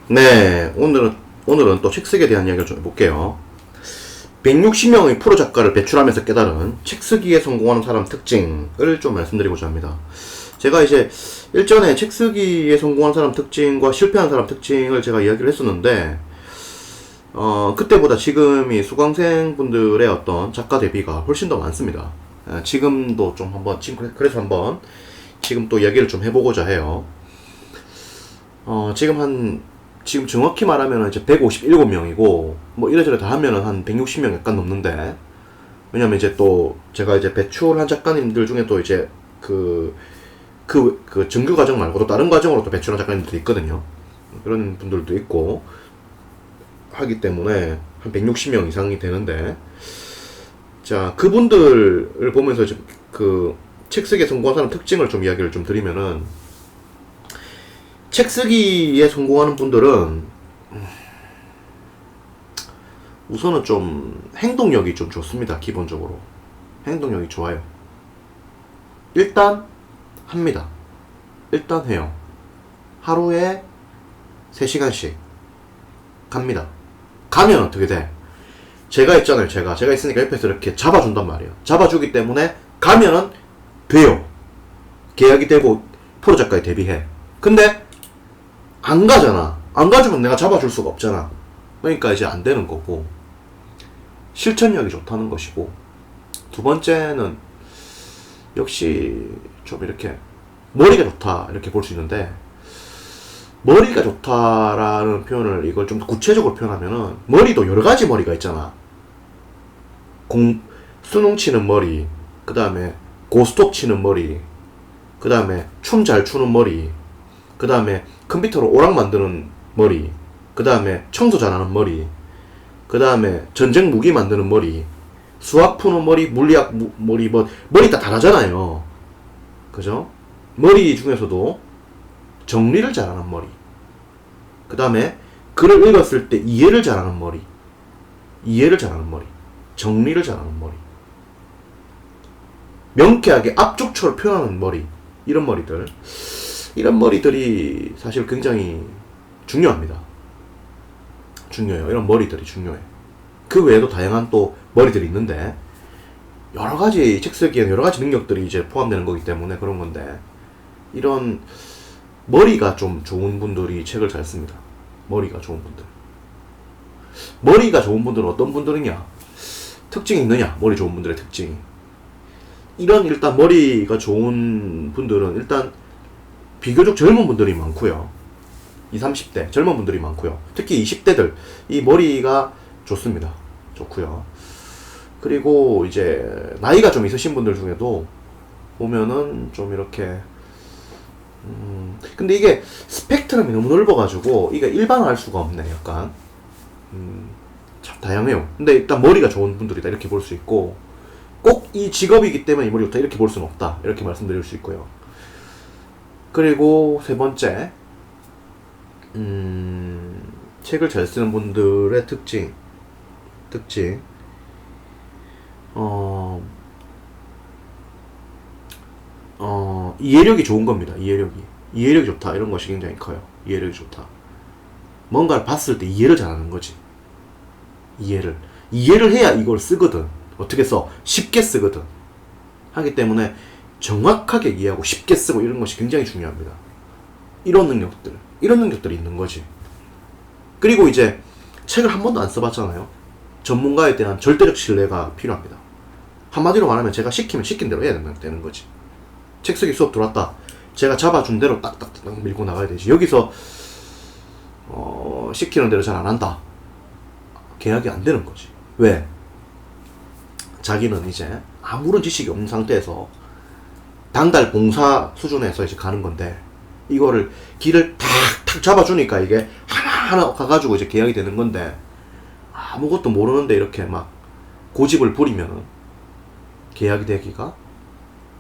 네, 오늘은 또 책 쓰기에 대한 이야기를 좀 해볼게요. 160명의 프로 작가를 배출하면서 깨달은 책 쓰기에 성공하는 사람 특징을 좀 말씀드리고자 합니다. 제가 이제 일전에 책 쓰기에 성공한 사람 특징과 실패한 사람 특징을 제가 이야기를 했었는데, 그때보다 지금이 수강생 분들의 어떤 작가 대비가 훨씬 더 많습니다. 지금도 좀 한번, 그래서 한번 지금 또 이야기를 좀 해보고자 해요. 지금 정확히 말하면 이제 157명이고, 뭐 이래저래 다 하면은 한 160명 약간 넘는데, 왜냐면 이제 또 제가 이제 배출한 작가님들 중에 또 이제 그 정규 과정 말고도 다른 과정으로 또 배출한 작가님들도 있거든요. 그런 분들도 있고, 하기 때문에 한 160명 이상이 되는데, 자, 그분들을 보면서 이제 그 책 쓰기에 성공한 사람 특징을 좀 이야기를 좀 드리면은, 책 쓰기에 성공하는 분들은 우선은 좀 행동력이 좀 좋습니다. 기본적으로 행동력이 좋아요. 일단 합니다. 일단 해요. 하루에 3시간씩 갑니다. 가면 어떻게 돼? 제가 있잖아요. 제가 있으니까 옆에서 이렇게 잡아준단 말이에요. 잡아주기 때문에 가면은 돼요. 계약이 되고 프로 작가에 데뷔해. 근데 안 가잖아. 안 가주면 내가 잡아줄 수가 없잖아. 그러니까 이제 안 되는 거고, 실천력이 좋다는 것이고, 두 번째는 역시 좀 이렇게 머리가 좋다 이렇게 볼 수 있는데, 머리가 좋다라는 표현을 이걸 좀 더 구체적으로 표현하면은, 머리도 여러 가지 머리가 있잖아. 수능 치는 머리, 그 다음에 고스톱 치는 머리, 그 다음에 춤 잘 추는 머리, 그 다음에 컴퓨터로 오락 만드는 머리, 그 다음에 청소 잘하는 머리, 그 다음에 전쟁 무기 만드는 머리, 수학 푸는 머리, 물리학 머리, 머리 다 다르잖아요. 그죠? 머리 중에서도 정리를 잘하는 머리, 그 다음에 글을 읽었을 때 이해를 잘하는 머리, 정리를 잘하는 머리, 명쾌하게 앞쪽처럼 표현하는 머리, 이런 머리들이 사실 굉장히 중요합니다. 중요해요. 이런 머리들이 중요해. 그 외에도 다양한 또 머리들이 있는데, 여러 가지 책 쓰기에는 여러 가지 능력들이 이제 포함되는 거기 때문에 그런 건데, 이런 머리가 좀 좋은 분들이 책을 잘 씁니다. 머리가 좋은 분들. 머리가 좋은 분들은 어떤 분들이냐? 특징이 있느냐? 머리 좋은 분들의 특징이. 일단 머리가 좋은 분들은 일단 비교적 젊은 분들이 많고요. 20, 30대 젊은 분들이 많고요. 특히 20대들 이 머리가 좋습니다. 좋고요. 그리고 이제 나이가 좀 있으신 분들 중에도 보면은 좀 이렇게 근데 이게 스펙트럼이 너무 넓어가지고 이게 일반화할 수가 없네. 약간 참 다양해요. 근데 일단 머리가 좋은 분들이다 이렇게 볼 수 있고, 꼭 이 직업이기 때문에 이 머리 좋다 이렇게 볼 수는 없다 이렇게 말씀드릴 수 있고요. 그리고 세 번째, 책을 잘 쓰는 분들의 특징, 이해력이 좋은 겁니다. 이해력이 좋다. 이런 것이 굉장히 커요. 이해력이 좋다. 뭔가를 봤을 때 이해를 잘하는 거지. 이해를 해야 이걸 쓰거든. 어떻게 써? 쉽게 쓰거든. 하기 때문에 정확하게 이해하고 쉽게 쓰고 이런 것이 굉장히 중요합니다. 이런 능력들이 있는 거지. 그리고 이제 책을 한 번도 안 써봤잖아요. 전문가에 대한 절대적 신뢰가 필요합니다. 한마디로 말하면 제가 시키면 시킨 대로 해야 되는 거지. 책 쓰기 수업 들어왔다. 제가 잡아준 대로 딱딱딱 밀고 나가야 되지. 여기서 시키는 대로 잘 안 한다. 계약이 안 되는 거지. 왜? 자기는 이제 아무런 지식이 없는 상태에서 당달 봉사 수준에서 이제 가는 건데, 이거를 길을 탁탁 잡아주니까 이게 하나하나 가가지고 이제 계약이 되는 건데, 아무것도 모르는데 이렇게 막 고집을 부리면은 계약이 되기가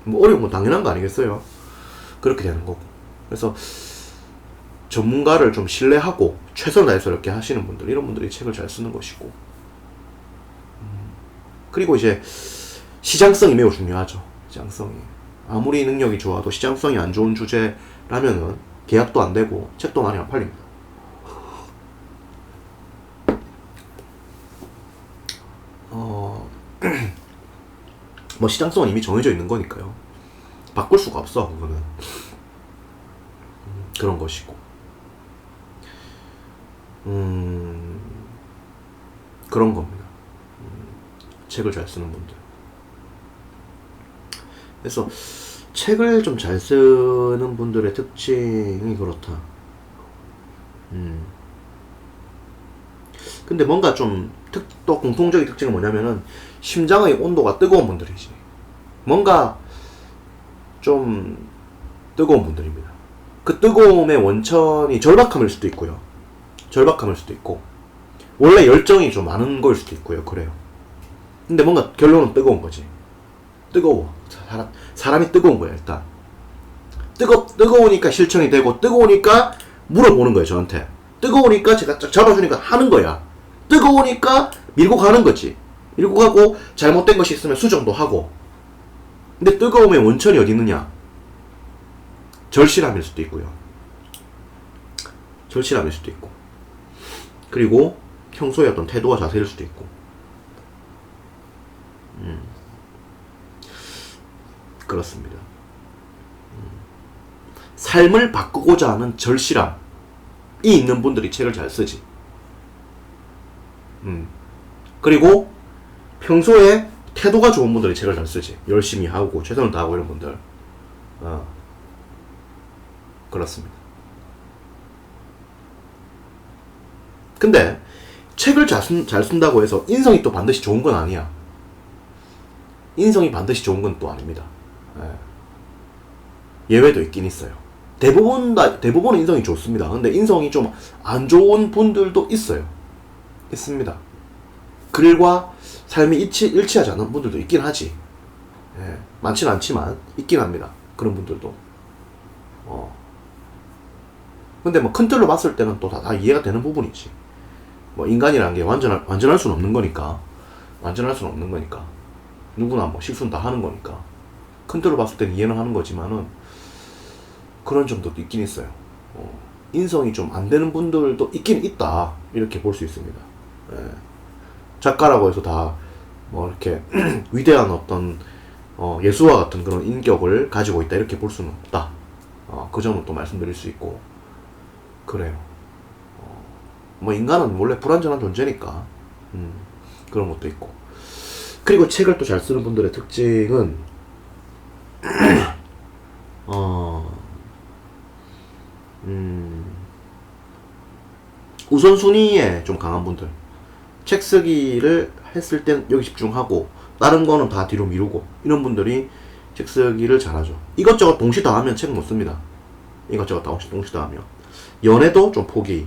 뭐 어려운 건 당연한 거 아니겠어요? 그렇게 되는 거고. 그래서 전문가를 좀 신뢰하고 최선을 다해서 이렇게 하시는 분들, 이런 분들이 책을 잘 쓰는 것이고, 그리고 이제 시장성이 매우 중요하죠. 시장성이 아무리 능력이 좋아도 시장성이 안 좋은 주제라면은 계약도 안 되고 책도 많이 안 팔립니다. 뭐 시장성은 이미 정해져 있는 거니까요. 바꿀 수가 없어, 그거는. 그런 것이고. 그런 겁니다. 책을 잘 쓰는 분들. 그래서 책을 좀 잘 쓰는 분들의 특징이 그렇다. 근데 뭔가 좀 또 공통적인 특징은 뭐냐면은 심장의 온도가 뜨거운 분들이지. 뭔가 좀 뜨거운 분들입니다. 그 뜨거움의 원천이 절박함일 수도 있고요. 절박함일 수도 있고 원래 열정이 좀 많은 걸 수도 있고요. 그래요. 근데 뭔가 결론은 뜨거운 거지. 뜨거워. 사람이 뜨거운 거야, 일단. 뜨거우니까 실천이 되고, 뜨거우니까 물어보는 거예요, 저한테. 뜨거우니까 제가 쫙 잡아주니까 하는 거야. 뜨거우니까 밀고 가는 거지. 밀고 가고, 잘못된 것이 있으면 수정도 하고. 근데 뜨거움의 원천이 어디 있느냐? 절실함일 수도 있고요. 절실함일 수도 있고. 그리고 평소의 어떤 태도와 자세일 수도 있고. 그렇습니다. 삶을 바꾸고자 하는 절실함이 있는 분들이 책을 잘 쓰지. 그리고 평소에 태도가 좋은 분들이 책을 잘 쓰지. 열심히 하고 최선을 다하고 이런 분들. 그렇습니다. 근데 책을 잘 쓴다고 해서 인성이 또 반드시 좋은 건 아니야. 인성이 반드시 좋은 건 또 아닙니다. 예외도 있긴 있어요. 대부분은 인성이 좋습니다. 근데 인성이 좀 안 좋은 분들도 있어요. 있습니다. 글과 삶이 일치하지 않는 분들도 있긴 하지. 많지는 않지만 있긴 합니다. 그런 분들도. 근데 뭐 큰 틀로 봤을 때는 또 다 이해가 되는 부분이지. 뭐 인간이라는 게 완전할 수는 없는 거니까. 누구나 뭐 실수는 다 하는 거니까. 큰 틀로 봤을 때는 이해는 하는 거지만은 그런 점도 있긴 있어요. 인성이 좀 안 되는 분들도 있긴 있다. 이렇게 볼 수 있습니다. 작가라고 해서 다 뭐 이렇게 위대한 어떤 예수와 같은 그런 인격을 가지고 있다. 이렇게 볼 수는 없다. 그 점은 또 말씀드릴 수 있고. 그래요. 뭐 인간은 원래 불완전한 존재니까. 그런 것도 있고. 그리고 책을 또 잘 쓰는 분들의 특징은 우선순위에 좀 강한 분들. 책 쓰기를 했을 땐 여기 집중하고 다른 거는 다 뒤로 미루고 이런 분들이 책 쓰기를 잘하죠. 이것저것 동시 다 하면 책 못 씁니다. 이것저것 동시 다 하면 연애도 좀 포기,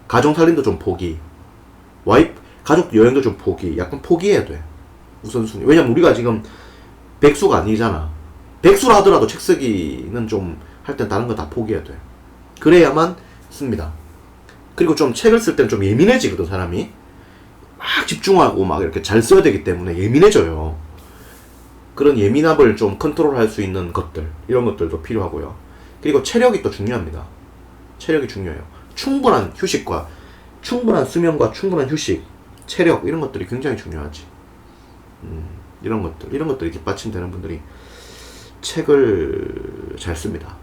가정살림도 좀 포기, 가족 여행도 좀 포기. 약간 포기해야 돼. 우선순위. 왜냐면 우리가 지금 백수가 아니잖아. 백수라 하더라도 책 쓰기는 좀 할 땐 다른 거 다 포기해야 돼. 그래야만 씁니다. 그리고 좀 책을 쓸 때는 좀 예민해지거든, 사람이. 막 집중하고 막 이렇게 잘 써야 되기 때문에 예민해져요. 그런 예민함을 좀 컨트롤할 수 있는 것들, 이런 것들도 필요하고요. 그리고 체력이 또 중요합니다. 체력이 중요해요. 충분한 휴식과 충분한 수면과 충분한 휴식, 체력 이런 것들이 굉장히 중요하지. 이런 것들이 뒷받침되는 분들이 책을 잘 씁니다.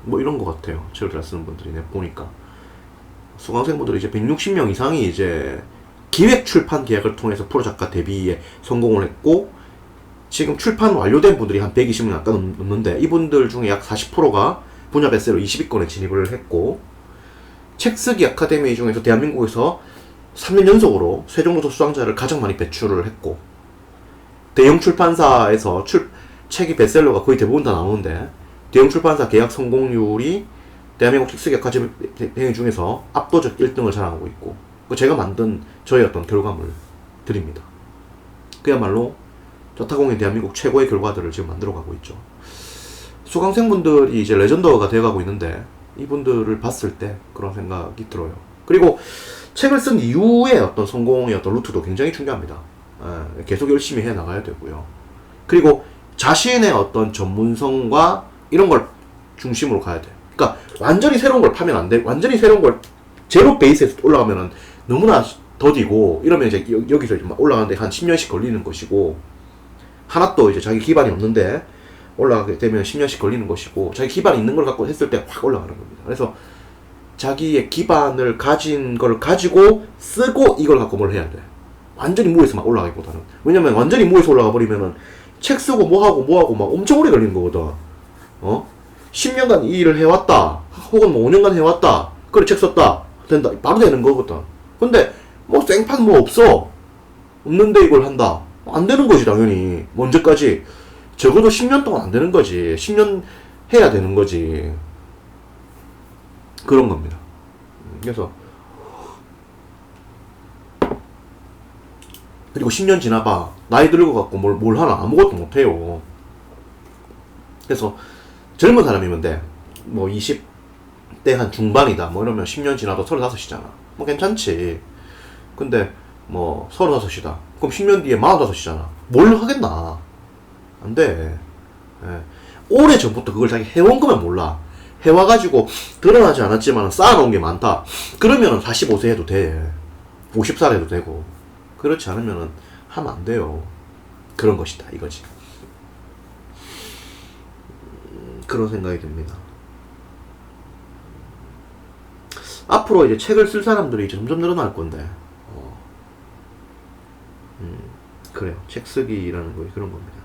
뭐 이런 것 같아요. 책을 잘 쓰는 분들이 보니까 수강생분들이 이제 160명 이상이 이제 기획 출판 계약을 통해서 프로 작가 데뷔에 성공을 했고, 지금 출판 완료된 분들이 한 120명 아까 넘는데, 이분들 중에 약 40%가 분야 베스트셀러 20위권에 진입을 했고, 책 쓰기 아카데미 중에서 대한민국에서 3년 연속으로 세종로도 수상자를 가장 많이 배출을 했고, 대형 출판사에서 책이 베스트셀러가 거의 대부분 다 나오는데, 대형 출판사 계약 성공률이 대한민국 책 쓰기 아카데미 중에서 압도적 1등을 자랑하고 있고, 제가 만든 저의 어떤 결과물 드립니다. 그야말로 저타공인 대한민국 최고의 결과들을 지금 만들어가고 있죠. 수강생분들이 이제 레전더가 되어가고 있는데, 이분들을 봤을 때 그런 생각이 들어요. 그리고 책을 쓴 이후에 어떤 성공의 어떤 루트도 굉장히 중요합니다. 계속 열심히 해 나가야 되고요. 그리고 자신의 어떤 전문성과 이런 걸 중심으로 가야 돼요. 그러니까 완전히 새로운 걸 파면 안 돼. 완전히 새로운 걸 제로 베이스에서 올라가면은 너무나 더디고 이러면 이제 여기서 이제 막 올라가는데 한 10년씩 걸리는 것이고, 하나 또 이제 자기 기반이 없는데 올라가게 되면 10년씩 걸리는 것이고, 자기 기반이 있는 걸 갖고 했을 때 확 올라가는 겁니다. 그래서 자기의 기반을 가진 걸 가지고 쓰고 이걸 갖고 뭘 해야 돼. 완전히 무에서 막 올라가기보다는. 왜냐면 완전히 무에서 올라가 버리면은 책 쓰고 뭐하고 막 엄청 오래 걸리는 거거든. 10년간 이 일을 해왔다. 혹은 뭐 5년간 해왔다. 그래, 책 썼다. 된다. 바로 되는 거거든. 근데 뭐 생판 뭐 없어. 없는데 이걸 한다. 안 되는 거지, 당연히. 뭐 언제까지? 적어도 10년 동안 안 되는 거지. 10년 해야 되는 거지. 그런 겁니다. 그래서 그리고 10년 지나봐. 나이 들고 갖고 뭘 하나 아무것도 못해요. 그래서 젊은 사람이면 돼. 뭐 20대 한 중반이다. 뭐 이러면 10년 지나도 35이잖아. 뭐 괜찮지. 근데 뭐 35이다. 그럼 10년 뒤에 45이잖아. 뭘 하겠나. 안 돼. 예. 오래 전부터 그걸 자기 해온 거면 몰라. 해와가지고 드러나지 않았지만 쌓아놓은 게 많다. 그러면 45세 해도 돼. 50살 해도 되고. 그렇지 않으면 하면 안 돼요. 그런 것이다, 이거지. 그런 생각이 듭니다. 앞으로 이제 책을 쓸 사람들이 점점 늘어날 건데, 그래요. 책 쓰기라는 거 그런 겁니다.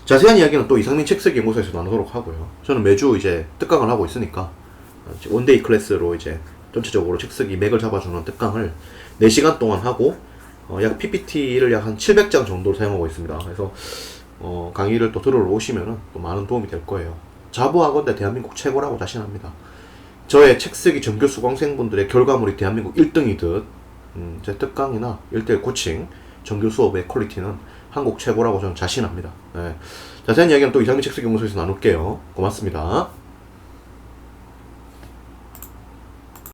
자세한 이야기는 또 이상민 책쓰기 연구소에서 나누도록 하고요. 저는 매주 이제 특강을 하고 있으니까 원데이 클래스로 이제 전체적으로 책쓰기 맥을 잡아주는 특강을 4시간 동안 하고 약 PPT를 약 한 700장 정도를 사용하고 있습니다. 그래서 강의를 또 들으러 오시면은 또 많은 도움이 될 거예요. 자부하건대 대한민국 최고라고 자신합니다. 저의 책쓰기 전교 수강생분들의 결과물이 대한민국 1등이듯 제 특강이나 1대1 코칭 정규 수업의 퀄리티는 한국 최고라고 저는 자신합니다. 네. 자세한 이야기는 또 이상민 책쓰기 연구소에서 나눌게요. 고맙습니다.